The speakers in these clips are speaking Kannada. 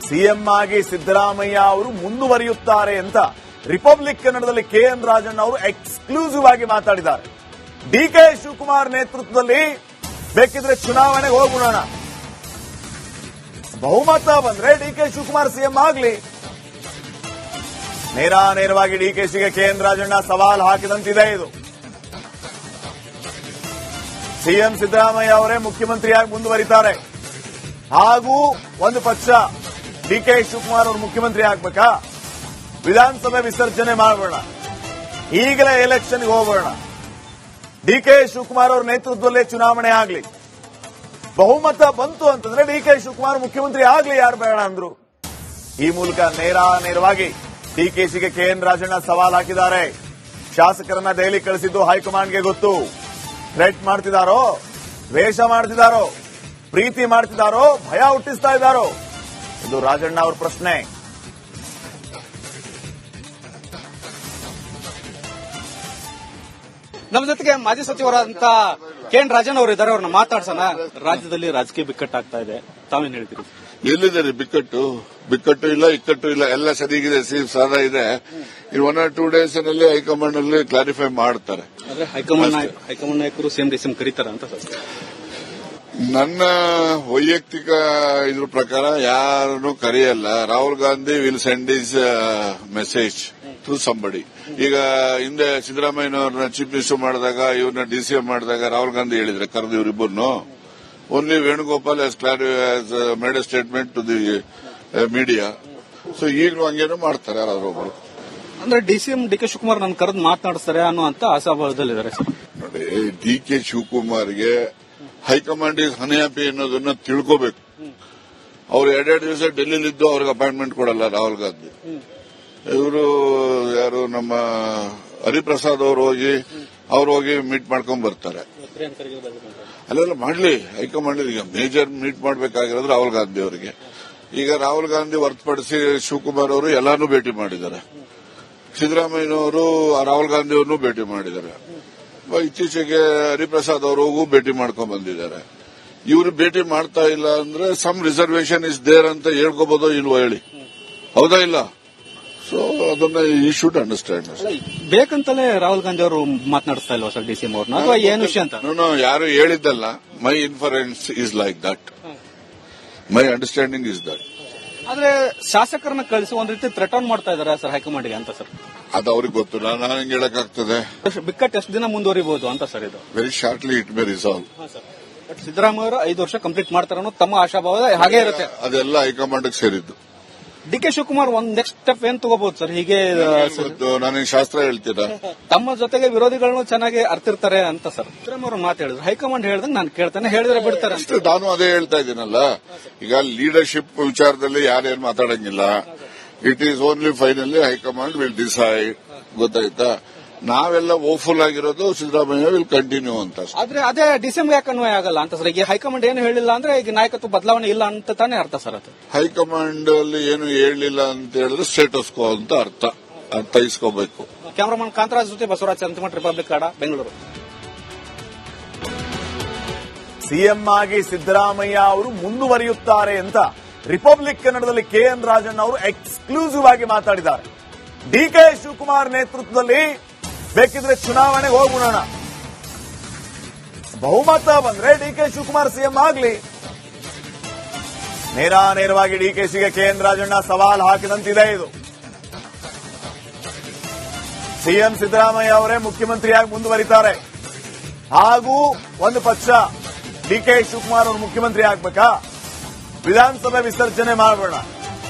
ಸಿಎಂ ಆಗಿ ಸಿದ್ದರಾಮಯ್ಯ ಅವರು ಮುಂದುವರಿಯುತ್ತಾರೆ ಅಂತ ರಿಪಬ್ಲಿಕ್ ಕನ್ನಡದಲ್ಲಿ ಕೆಎನ್ ರಾಜಣ್ಣ ಅವರು ಎಕ್ಸ್ಕ್ಲೂಸಿವ್ ಆಗಿ ಮಾತಾಡಿದ್ದಾರೆ. ಡಿಕೆ ಶಿವಕುಮಾರ್ ನೇತೃತ್ವದಲ್ಲಿ ಬೇಕಿದ್ರೆ ಚುನಾವಣೆಗೆ ಹೋಗ್ಬಿಡೋಣ, ಬಹುಮತ ಬಂದ್ರೆ ಡಿಕೆ ಶಿವಕುಮಾರ್ ಸಿಎಂ ಆಗ್ಲಿ. ನೇರವಾಗಿ ಡಿಕೆಶಿಗೆ ಕೆಎನ್ ರಾಜಣ್ಣ ಸವಾಲ್ ಹಾಕಿದಂತಿದೆ. ಇದು ಸಿಎಂ ಸಿದ್ದರಾಮಯ್ಯ ಅವರೇ ಮುಖ್ಯಮಂತ್ರಿಯಾಗಿ ಮುಂದುವರಿತಾರೆ, ಹಾಗೂ ಒಂದು ಪಕ್ಷ ಡಿಕೆ ಶಿವಕುಮಾರ್ ಅವರು ಮುಖ್ಯಮಂತ್ರಿ ಆಗ್ಬೇಕಾ? ವಿಧಾನಸಭೆ ವಿಸರ್ಜನೆ ಮಾಡೋಣ, ಈಗಲೇ ಎಲೆಕ್ಷನ್ಗೆ ಹೋಗೋಣ, ಡಿಕೆ ಶಿವಕುಮಾರ್ ಅವರ ನೇತೃತ್ವದಲ್ಲೇ ಚುನಾವಣೆ ಆಗ್ಲಿ, ಬಹುಮತ ಬಂತು ಅಂತಂದ್ರೆ ಡಿಕೆ ಶಿವಕುಮಾರ್ ಮುಖ್ಯಮಂತ್ರಿ ಆಗ್ಲಿ, ಯಾರು ಬೇಡ ಅಂದ್ರು. ಈ ಮೂಲಕ ನೇರವಾಗಿ ಡಿಕೆಶಿಗೆ ಕೆಎನ್ ರಾಜಣ್ಣ ಸವಾಲ್ ಹಾಕಿದ್ದಾರೆ. ಶಾಸಕರನ್ನ ದೆಹಲಿ ಕಳಿಸಿದ್ದು ಹೈಕಮಾಂಡ್ಗೆ ಗೊತ್ತು. ಥ್ರೆಟ್ ಮಾಡ್ತಿದ್ದಾರೋ, ದ್ವೇಷ ಮಾಡ್ತಿದ್ದಾರೋ, ಪ್ರೀತಿ ಮಾಡ್ತಿದ್ದಾರೋ, ಭಯ ಹುಟ್ಟಿಸ್ತಾ ಇದ್ದಾರೋ? ಇದು ರಾಜಣ್ಣ ಅವರ ಪ್ರಶ್ನೆ. ನಮ್ಮ ಜೊತೆಗೆ ಮಾಜಿ ಸಚಿವರಾದಂತ ಕೆಎನ್ ರಾಜಣ್ಣ ಅವರು ಇದ್ದಾರೆ, ಅವ್ರನ್ನ ಮಾತಾಡ್ಸೋಣ. ರಾಜ್ಯದಲ್ಲಿ ರಾಜಕೀಯ ಬಿಕ್ಕಟ್ಟಾಗ್ತಾ ಇದೆ, ತಾವೇನ್ ಹೇಳ್ತೀರಿ? ಎಲ್ಲಿದ್ದಾರೆ ಬಿಕ್ಕಟ್ಟು ಇಲ್ಲ, ಇಕ್ಕಟ್ಟು ಇಲ್ಲ, ಎಲ್ಲ ಸರಿಗಿದೆ, ಸಾದಾ ಇದೆ. ಇನ್ 1 or 2 days ನಲ್ಲಿ ಹೈಕಮಾಂಡ್ ನಲ್ಲಿ ಕ್ಲಾರಿಫೈ ಮಾಡ್ತಾರೆ. ಹೈಕಮಾಂಡ್ ನಾಯಕರು ಸಿಎಂ ಡಿಸಿಎಂ ಕರೀತಾರ ಅಂತ ಸರ್? ನನ್ನ ವೈಯಕ್ತಿಕ ಇದ್ರ ಪ್ರಕಾರ ಯಾರನ್ನು ಕರೆಯಲ್ಲ. Rahul Gandhi will send is message to somebody. ಈಗ ಹಿಂದೆ ಸಿದ್ದರಾಮಯ್ಯನವ್ರನ್ನ ಚೀಫ್ ಮಿನಿಸ್ಟರ್ ಮಾಡಿದಾಗ, ಇವ್ರನ್ನ ಡಿಸಿಎಂ ಮಾಡಿದಾಗ ರಾಹುಲ್ ಗಾಂಧಿ ಹೇಳಿದ್ರೆ ಕರೆದು ಇವರಿಬ್ಬರನ್ನು. Only Venugopal has made a statement to the media. So ಈಗಲೂ ಹಂಗೇನೋ ಮಾಡ್ತಾರೆ ಯಾರಾದ್ರೂ ಒಬ್ರು. ಅಂದ್ರೆ ಡಿಸಿಎಂ ಡಿಕೆ ಶಿವಕುಮಾರ್ ನನ್ನ ಕರೆದು ಮಾತನಾಡಿಸ್ತಾರೆ ಅನ್ನುವಂತ ಆಶಾಭಾವದಲ್ಲಿದ್ದಾರೆ ಸರ್. ನೋಡಿ, ಡಿಕೆ ಶಿವಕುಮಾರ್ಗೆ ಹೈಕಮಾಂಡ್ ಇಸ್ ಅನ್ಹ್ಯಾಪಿ ಅನ್ನೋದನ್ನ ತಿಳ್ಕೋಬೇಕು. ಅವ್ರು 2 ದಿವಸ ಡೆಲ್ಲಿಲಿದ್ದು ಅವ್ರಿಗೆ ಅಪಾಯಿಂಟ್ಮೆಂಟ್ ಕೊಡಲ್ಲ ರಾಹುಲ್ ಗಾಂಧಿ. ಇವರು ಯಾರು ನಮ್ಮ ಹರಿಪ್ರಸಾದ್ ಅವರು ಹೋಗಿ ಮೀಟ್ ಮಾಡ್ಕೊಂಡ್ ಬರ್ತಾರೆ. ಅಲ್ಲೆಲ್ಲ ಮಾಡ್ಲಿ, ಹೈಕಮಾಂಡ್ ಈಗ ಮೇಜರ್ ಮೀಟ್ ಮಾಡಬೇಕಾಗಿರೋದು ರಾಹುಲ್ ಗಾಂಧಿ ಅವರಿಗೆ. ಈಗ ರಾಹುಲ್ ಗಾಂಧಿ ಹೊರತುಪಡಿಸಿ ಶಿವಕುಮಾರ್ ಅವರು ಎಲ್ಲಾನು ಭೇಟಿ ಮಾಡಿದ್ದಾರೆ. ಸಿದ್ದರಾಮಯ್ಯನವರು ರಾಹುಲ್ ಗಾಂಧಿ ಅವ್ರನ್ನೂ ಭೇಟಿ ಮಾಡಿದ್ದಾರೆ. ಇತ್ತೀಚೆಗೆ ಹರಿಪ್ರಸಾದ್ ಅವರಿಗೂ ಭೇಟಿ ಮಾಡ್ಕೊಂಡ್ ಬಂದಿದ್ದಾರೆ. ಇವರು ಭೇಟಿ ಮಾಡ್ತಾ ಇಲ್ಲ ಅಂದ್ರೆ ಸಮ್ ರಿಸರ್ವೇಶನ್ ಇಸ್ ದೇರ್ ಅಂತ ಹೇಳ್ಕೋಬಹುದೋ ಇಲ್ವೋ ಹೇಳಿ, ಹೌದಾ ಇಲ್ಲ? ಸೊ ಅದನ್ನ ಈ ಶುಡ್ ಅಂಡರ್ಸ್ಟ್ಯಾಂಡ್. ಬೇಕಂತಲೇ ರಾಹುಲ್ ಗಾಂಧಿ ಅವರು ಮಾತನಾಡಿಸ್ತಾ ಇಲ್ವಾ ಸರ್ ಡಿಸಿಎಂ ಅವ್ರನ್ನ, ಅಥವಾ ಏನು ವಿಷಯ ಅಂತ? ಯಾರು ಹೇಳಿದ್ದಲ್ಲ. My inference is like that, my understanding is that. ಆದ್ರೆ ಶಾಸಕರನ್ನ ಕಳಿಸಿ ಒಂದ್ ರೀತಿ ಥ್ರೆಟನ್ ಮಾಡ್ತಾ ಇದಾರೆ ಸರ್ ಹೈಕಮಾಂಡ್ಗೆ ಅಂತ ಸರ್. ಅದು ಅವ್ರಿಗೆ ಗೊತ್ತು, ನಾನು ಹೆಂಗ್ ಹೇಳಕ್ಕಾಗ್ತದೆ? ಬಿಕ್ಕಟ್ಟು ಎಷ್ಟು ದಿನ ಮುಂದುವರಿಬಹುದು ಅಂತ ಸರ್ ಇದು? Very shortly it may resolve. But Siddaramaiah ಅವರು 5 ವರ್ಷ ಕಂಪ್ಲೀಟ್ ಮಾಡ್ತಾರೆ ಅನ್ನೋ ತಮ್ಮ ಆಶಾಭಾವ ಹಾಗೆ ಇರುತ್ತೆ. ಅದೆಲ್ಲ ಹೈಕಮಾಂಡ್ ಸೇರಿದ್ದು. ಡಿಕೆ ಶಿವಕುಮಾರ್ ಒಂದ್ ನೆಕ್ಸ್ಟ್ ಸ್ಟೆಪ್ ಏನ್ ತಗೋಬಹುದು ಸರ್? ಹೀಗೆ ನಾನು ಶಾಸ್ತ್ರ ಹೇಳ್ತೀರಾ? ತಮ್ಮ ಜೊತೆಗೆ ವಿರೋಧಿಗಳನ್ನು ಚೆನ್ನಾಗಿ ಅರ್ತಿರ್ತಾರೆ ಅಂತ ಸರ್ ಸಿದ್ದರಾಮಯ್ಯ ಮಾತು ಹೇಳಿದ್ರು. ಹೈಕಮಾಂಡ್ ಹೇಳ್ದಂಗೆ ನಾನು ಕೇಳ್ತಾನೆ, ಹೇಳಿದ್ರೆ ಬಿಡ್ತಾರೆ ಅಂತ. ನಾನು ಅದೇ ಹೇಳ್ತಾ ಇದ್ದೀನಲ್ಲ, ಈಗ ಲೀಡರ್ಶಿಪ್ ವಿಚಾರದಲ್ಲಿ ಯಾರೇನು ಮಾತಾಡಂಗಿಲ್ಲ. It is only finally high command will decide. ಗೊತ್ತಾಯ್ತಾ? ನಾವೆಲ್ಲ ಓಫುಲ್ ಆಗಿರೋದು ಸಿದ್ದರಾಮಯ್ಯ ವಿಲ್ ಕಂಟಿನ್ಯೂ ಅಂತ. ಆದ್ರೆ ಅದೇ ಡಿಸೆಂಬರ್ ಯಾಕೆ ಅನ್ವಯ ಆಗಲ್ಲ ಅಂತ ಸರ್? ಈಗ ಹೈಕಮಾಂಡ್ ಏನು ಹೇಳಿಲ್ಲ ಅಂದ್ರೆ ಈಗ ನಾಯಕತ್ವ ಬದಲಾವಣೆ ಇಲ್ಲ ಅಂತ ತಾನೇ ಅರ್ಥ ಸರ್? ಅದು ಹೈಕಮಾಂಡ್ ಅಲ್ಲಿ ಏನು ಹೇಳಿಲ್ಲ ಅಂತ ಹೇಳಿದ್ರೆ ಸ್ಟೇಟಸ್ ಕೋ ಅಂತ ಅರ್ಥೈಸ್ಕೋಬೇಕು. ಕ್ಯಾಮರಾಮನ್ ಕಾಂತರಾಜ್ ಜೊತೆ ಬಸವರಾಜ್ ಚಂದ್ರಮಠ, ರಿಪಬ್ಲಿಕ್ ಕನ್ನಡ, ಬೆಂಗಳೂರು. ಸಿಎಂ ಆಗಿ ಸಿದ್ದರಾಮಯ್ಯ ಅವರು ಮುಂದುವರಿಯುತ್ತಾರೆ ಅಂತ ರಿಪಬ್ಲಿಕ್ ಕನ್ನಡದಲ್ಲಿ ಕೆಎನ್ ರಾಜಣ್ಣ ಅವರು ಎಕ್ಸ್ಕ್ಲೂಸಿವ್ ಆಗಿ ಮಾತಾಡಿದ್ದಾರೆ. ಡಿಕೆ ಶಿವಕುಮಾರ್ ನೇತೃತ್ವದಲ್ಲಿ ಬೇಕಿದ್ರೆ ಚುನಾವಣೆಗೆ ಹೋಗ್ಬಿಡೋಣ, ಬಹುಮತ ಬಂದ್ರೆ ಡಿಕೆ ಶಿವಕುಮಾರ್ ಸಿಎಂ ಆಗ್ಲಿ. ನೇರವಾಗಿ ಡಿಕೆಶಿಗೆ ಕೆಎನ್ ರಾಜಣ್ಣ ಸವಾಲ್ ಹಾಕಿದಂತಿದೆ. ಇದು ಸಿಎಂ ಸಿದ್ದರಾಮಯ್ಯ ಅವರೇ ಮುಖ್ಯಮಂತ್ರಿಯಾಗಿ ಮುಂದುವರಿತಾರೆ, ಹಾಗೂ ಒಂದು ಪಕ್ಷ ಡಿಕೆ ಶಿವಕುಮಾರ್ ಅವರು ಮುಖ್ಯಮಂತ್ರಿ ಆಗ್ಬೇಕಾ? ವಿಧಾನಸಭೆ ವಿಸರ್ಜನೆ ಮಾಡೋಣ,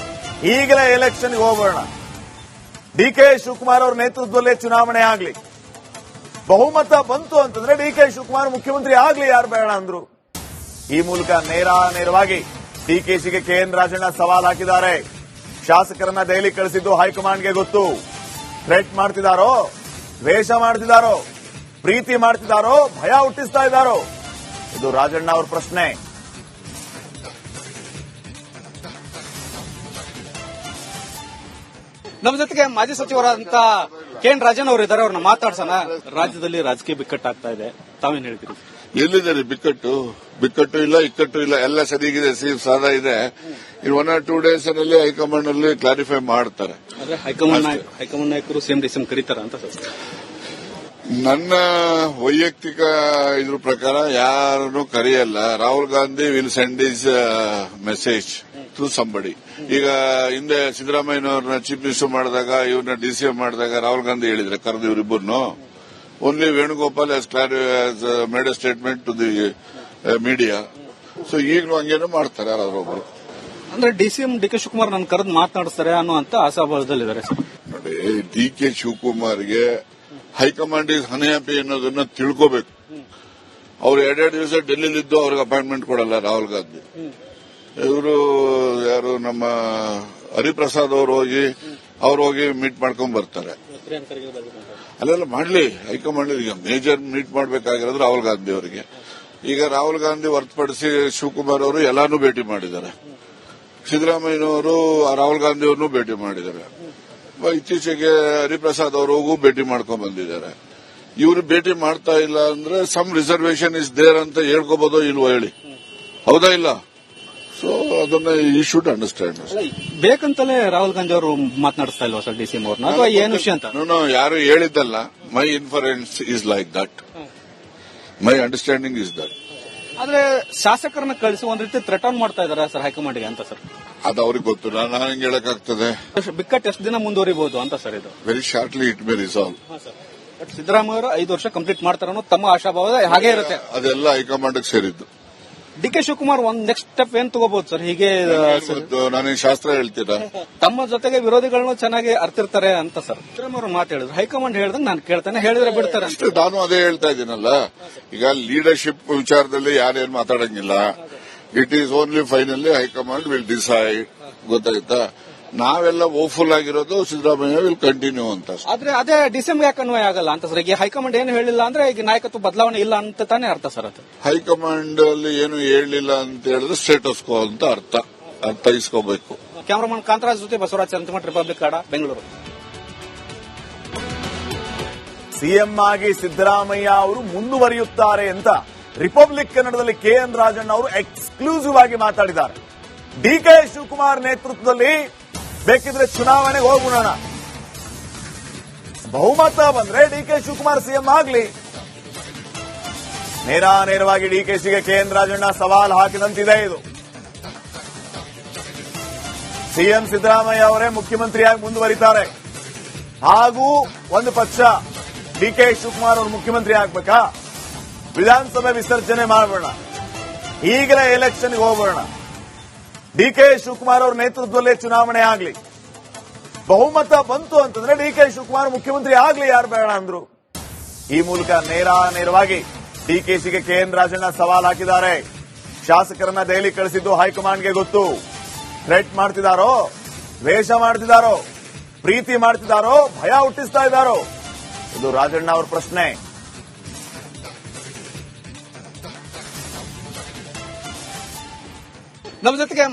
ಈಗಲೇ ಎಲೆಕ್ಷನ್ಗೆ ಹೋಗೋಣ, ಡಿಕೆ ಶಿವಕುಮಾರ್ ಅವರ ನೇತೃತ್ವದಲ್ಲೇ ಚುನಾವಣೆ ಆಗ್ಲಿ, ಬಹುಮತ ಬಂತು ಅಂತಂದ್ರೆ ಡಿಕೆ ಶಿವಕುಮಾರ್ ಮುಖ್ಯಮಂತ್ರಿ ಆಗ್ಲಿ, ಯಾರು ಬೇಡ ಅಂದ್ರು. ಈ ಮೂಲಕ ನೇರವಾಗಿ ಡಿಕೆಶಿಗೆ ಕೆಎನ್ ರಾಜಣ್ಣ ಸವಾಲ್ ಹಾಕಿದ್ದಾರೆ. ಶಾಸಕರನ್ನ ದೆಹಲಿ ಕಳಿಸಿದ್ದು ಹೈಕಮಾಂಡ್ಗೆ ಗೊತ್ತು. ಥ್ರೆಟ್ ಮಾಡ್ತಿದ್ದಾರೋ, ದ್ವೇಷ ಮಾಡ್ತಿದ್ದಾರೋ, ಪ್ರೀತಿ ಮಾಡ್ತಿದ್ದಾರೋ, ಭಯ ಹುಟ್ಟಿಸ್ತಾ ಇದ್ದಾರೋ? ಇದು ರಾಜಣ್ಣ ಅವರ ಪ್ರಶ್ನೆ. ನಮ್ಮ ಜೊತೆಗೆ ಮಾಜಿ ಸಚಿವರಾದಂತ ಕೆಎನ್ ರಾಜಣ್ಣ ಅವರು ಇದ್ದಾರೆ, ಅವ್ರನ್ನ ಮಾತಾಡ್ಸೋಣ. ರಾಜ್ಯದಲ್ಲಿ ರಾಜಕೀಯ ಬಿಕ್ಕಟ್ಟಾಗ್ತಾ ಇದೆ, ತಾವೇನ್ ಹೇಳ್ತೀರಿ? ಎಲ್ಲಿದೆ ಬಿಕ್ಕಟ್ಟು ಇಲ್ಲ ಇಕ್ಕಟ್ಟು ಇಲ್ಲ, ಎಲ್ಲ ಸರಿಗಿದೆ, ಸಾದಾ ಇದೆ. ಇನ್ 1 or 2 days ಅಲ್ಲಿ ಹೈಕಮಾಂಡ್ ಅಲ್ಲಿ ಕ್ಲಾರಿಫೈ ಮಾಡ್ತಾರೆ. ಅಂದ್ರೆ ಹೈಕಮಾಂಡ್ ನಾಯಕರು ಸಿಎಂ ಡಿಸಿಎಂ ಕರೀತಾರ ಅಂತ ಸರ್? ನನ್ನ ವೈಯಕ್ತಿಕ ಇದ್ರ ಪ್ರಕಾರ ಯಾರನ್ನು ಕರೆಯಲ್ಲ. Rahul Gandhi will send is message to somebody. ಈಗ ಹಿಂದೆ ಸಿದ್ದರಾಮಯ್ಯನವ್ರನ್ನ ಚೀಫ್ ಮಿನಿಸ್ಟರ್ ಮಾಡಿದಾಗ, ಇವ್ರನ್ನ ಡಿಸಿಎಂ ಮಾಡಿದಾಗ ರಾಹುಲ್ ಗಾಂಧಿ ಹೇಳಿದ್ರೆ ಕರೆದು ಇವರಿಬ್ಬರನ್ನು. Only Venugopal has made a statement to the media. So ಈಗಲೂ ಹಂಗೇನೋ ಮಾಡ್ತಾರೆ ಯಾರಾದ್ರೊಬ್ರು. ಅಂದ್ರೆ ಡಿಸಿಎಂ ಡಿ ಕೆ ಶಿವಕುಮಾರ್ ನನ್ನ ಕರೆದು ಮಾತನಾಡಿಸ್ತಾರೆ ಅನ್ನುವಂತ ಆಶಾಭಾವದಲ್ಲಿದ್ದಾರೆ ಸರ್. ನೋಡಿ, ಡಿ ಕೆ ಶಿವಕುಮಾರ್ಗೆ ಹೈಕಮಾಂಡ್ ಇಸ್ ಅನ್ಹ್ಯಾಪಿ ಅನ್ನೋದನ್ನ ತಿಳ್ಕೋಬೇಕು. ಅವ್ರು 2 ದಿವಸ ಡೆಲ್ಲಿಲಿದ್ದು ಅವ್ರಿಗೆ ಅಪಾಯಿಂಟ್ಮೆಂಟ್ ಕೊಡಲ್ಲ ರಾಹುಲ್ ಗಾಂಧಿ. ಇವರು ಯಾರು ನಮ್ಮ ಹರಿಪ್ರಸಾದ್ ಅವರು ಹೋಗಿ ಮೀಟ್ ಮಾಡ್ಕೊಂಡ್ ಬರ್ತಾರೆ. ಅಲ್ಲೆಲ್ಲ ಮಾಡ್ಲಿ, ಹೈಕಮಾಂಡ್ ಈಗ ಮೇಜರ್ ಮೀಟ್ ಮಾಡಬೇಕಾಗಿರೋದು ರಾಹುಲ್ ಗಾಂಧಿ ಅವರಿಗೆ. ಈಗ ರಾಹುಲ್ ಗಾಂಧಿ ಹೊರತುಪಡಿಸಿ ಶಿವಕುಮಾರ್ ಅವರು ಎಲ್ಲಾನು ಭೇಟಿ ಮಾಡಿದ್ದಾರೆ. ಸಿದ್ದರಾಮಯ್ಯನವರು ರಾಹುಲ್ ಗಾಂಧಿ ಅವ್ರನ್ನೂ ಭೇಟಿ ಮಾಡಿದ್ದಾರೆ. ಇತ್ತೀಚೆಗೆ ಹರಿಪ್ರಸಾದ್ ಅವರಿಗೂ ಭೇಟಿ ಮಾಡ್ಕೊಂಡ್ ಬಂದಿದ್ದಾರೆ. ಇವರು ಭೇಟಿ ಮಾಡ್ತಾ ಇಲ್ಲ ಅಂದ್ರೆ ಸಮ್ ರಿಸರ್ವೇಶನ್ ಇಸ್ ದೇರ್ ಅಂತ ಹೇಳ್ಕೋಬಹುದೋ ಇಲ್ವೋ ಹೇಳಿ, ಹೌದಾ ಇಲ್ಲ? ಸೊ ಅದನ್ನ ಈ ಶುಡ್ ಅಂಡರ್ಸ್ಟ್ಯಾಂಡ್. ಬೇಕಂತಲೇ ರಾಹುಲ್ ಗಾಂಧಿ ಅವರು ಮಾತನಾಡಿಸ್ತಾ ಇಲ್ವಾ ಸರ್ ಡಿಸಿಎಂ ಅವ್ರನ್ನ, ಅಥವಾ ಏನು ವಿಷಯ ಅಂತ? ಯಾರು ಹೇಳಿದ್ದಲ್ಲ. My inference is like that, my understanding is that. ಆದ್ರೆ ಶಾಸಕರನ್ನ ಕಳಿಸಿ ಒಂದ್ ರೀತಿ ಥ್ರೆಟನ್ ಮಾಡ್ತಾ ಇದಾರೆ ಸರ್ ಹೈಕಮಾಂಡ್ಗೆ ಅಂತ ಸರ್. ಅದು ಅವ್ರಿಗೆ ಗೊತ್ತು, ನಾನು ಹೆಂಗ್ ಹೇಳಕ್ಕಾಗ್ತದೆ? ಬಿಕ್ಕಟ್ಟು ಎಷ್ಟು ದಿನ ಮುಂದುವರಿಬಹುದು ಅಂತ ಸರ್ ಇದು? Very shortly it may resolve. But Siddaramaiah ಅವರು 5 ವರ್ಷ ಕಂಪ್ಲೀಟ್ ಮಾಡ್ತಾರೆ ಅನ್ನೋ ತಮ್ಮ ಆಶಾಭಾವ ಹಾಗೆ ಇರುತ್ತೆ. ಅದೆಲ್ಲ ಹೈಕಮಾಂಡ್ ಸೇರಿದ್ದು. ಡಿ ಕೆ ಶಿವಕುಮಾರ್ ಒಂದ್ ನೆಕ್ಸ್ಟ್ ಸ್ಟೆಪ್ ಏನ್ ತಗೋಬಹುದು ಸರ್? ಹೀಗೆ ನಾನು ಶಾಸ್ತ್ರ ಹೇಳ್ತೀರಾ? ತಮ್ಮ ಜೊತೆಗೆ ವಿರೋಧಿಗಳನ್ನು ಚೆನ್ನಾಗಿ ಅರ್ತಿರ್ತಾರೆ ಅಂತ ಸರ್ ಸಿದ್ದರಾಮಯ್ಯ ಮಾತು ಹೇಳಿದ್ರು. ಹೈಕಮಾಂಡ್ ಹೇಳಿದಾಗ ನಾನು ಕೇಳ್ತಾನೆ, ಹೇಳಿದ್ರೆ ಬಿಡ್ತಾರೆ ಅಂತ. ನಾನು ಅದೇ ಹೇಳ್ತಾ ಇದ್ದೀನಲ್ಲ. ಈಗ ಲೀಡರ್ಶಿಪ್ ವಿಚಾರದಲ್ಲಿ ಯಾರೇನು ಮಾತಾಡಂಗಿಲ್ಲ. It is only finally high command will decide. ಗೊತ್ತಾಯ್ತಾ? ನಾವೆಲ್ಲ ಓಫುಲ್ ಆಗಿರೋದು ಸಿದ್ದರಾಮಯ್ಯ ವಿಲ್ ಕಂಟಿನ್ಯೂ ಅಂತ. ಆದ್ರೆ ಅದೇ ಡಿಸೆಂಬರ್ ಯಾಕೆ ಅನ್ವಯ ಆಗಲ್ಲ ಅಂತ ಸರ್? ಈಗ ಹೈಕಮಾಂಡ್ ಏನು ಹೇಳಿಲ್ಲ ಅಂದ್ರೆ ಈಗ ನಾಯಕತ್ವ ಬದಲಾವಣೆ ಇಲ್ಲ ಅಂತ ತಾನೇ ಅರ್ಥ ಸರ್ ಅದು? ಹೈಕಮಾಂಡ್ ಅಲ್ಲಿ ಏನು ಹೇಳಿಲ್ಲ ಅಂತ ಹೇಳಿದ್ರೆ ಸ್ಟೇಟಸ್ ಕೋ ಅಂತ ಅರ್ಥೈಸ್ಕೋಬೇಕು. ಕ್ಯಾಮರಾಮನ್ ಕಾಂತರಾಜ್ ಜೊತೆ ಬಸವರಾಜ್ ಚಂದ್ರಮಠ, ರಿಪಬ್ಲಿಕ್ ಕನ್ನಡ, ಬೆಂಗಳೂರು. ಸಿಎಂ ಆಗಿ ಸಿದ್ದರಾಮಯ್ಯ ಅವರು ಮುಂದುವರಿಯುತ್ತಾರೆ ಅಂತ ರಿಪಬ್ಲಿಕ್ ಕನ್ನಡದಲ್ಲಿ KN ರಾಜಣ್ಣ ಅವರು ಎಕ್ಸ್ಕ್ಲೂಸಿವ್ ಆಗಿ ಮಾತಾಡಿದ್ದಾರೆ. ಡಿಕೆ ಶಿವಕುಮಾರ್ ನೇತೃತ್ವದಲ್ಲಿ ಬೇಕಿದ್ರೆ ಚುನಾವಣೆಗೆ ಹೋಗೋಣ, ಬಹುಮತ ಬಂದ್ರೆ ಡಿಕೆ ಶಿವಕುಮಾರ್ ಸಿಎಂ ಆಗ್ಲಿ. ನೇರವಾಗಿ ಡಿಕೆಶಿಗೆ KN ರಾಜಣ್ಣ ಸವಾಲ್ ಹಾಕಿದಂತಿದೆ ಇದು. ಸಿಎಂ ಸಿದ್ದರಾಮಯ್ಯ ಅವರೇ ಮುಖ್ಯಮಂತ್ರಿಯಾಗಿ ಮುಂದುವರಿತಾರೆ, ಹಾಗೂ ಒಂದು ಪಕ್ಷ ಡಿಕೆ ಶಿವಕುಮಾರ್ ಅವರು ಮುಖ್ಯಮಂತ್ರಿ ಆಗ್ಬೇಕಾ? ವಿಧಾನಸಭೆ ವಿಸರ್ಜನೆ ಮಾಡೋಣ, ಈಗಲೇ ಎಲೆಕ್ಷನ್ಗೆ ಹೋಗೋಣ, ಡಿಕೆ ಶಿವಕುಮಾರ್ ಅವರ ನೇತೃತ್ವದಲ್ಲೇ ಚುನಾವಣೆ ಆಗ್ಲಿ. ಬಹುಮತ ಬಂತು ಅಂತಂದ್ರೆ ಡಿಕೆ ಶಿವಕುಮಾರ್ ಮುಖ್ಯಮಂತ್ರಿ ಆಗ್ಲಿ, ಯಾರು ಬೇಡ ಅಂದ್ರು. ಈ ಮೂಲಕ ನೇರವಾಗಿ ಡಿಕೆಶಿಗೆ KN ರಾಜಣ್ಣ ಸವಾಲ್ ಹಾಕಿದ್ದಾರೆ. ಶಾಸಕರನ್ನ ದೆಹಲಿ ಕಳಿಸಿದ್ದು ಹೈಕಮಾಂಡ್ಗೆ ಗೊತ್ತು. ಥ್ರೆಟ್ ಮಾಡ್ತಿದಾರೋ, ದ್ವೇಷ ಮಾಡ್ತಿದಾರೋ, ಪ್ರೀತಿ ಮಾಡ್ತಿದಾರೋ, ಭಯ ಹುಟ್ಟಿಸ್ತಾ ಇದ್ದಾರೋ? ಇದು ರಾಜಣ್ಣ ಅವರ ಪ್ರಶ್ನೆ. ನಮ್ಮ ಜೊತೆಗೆ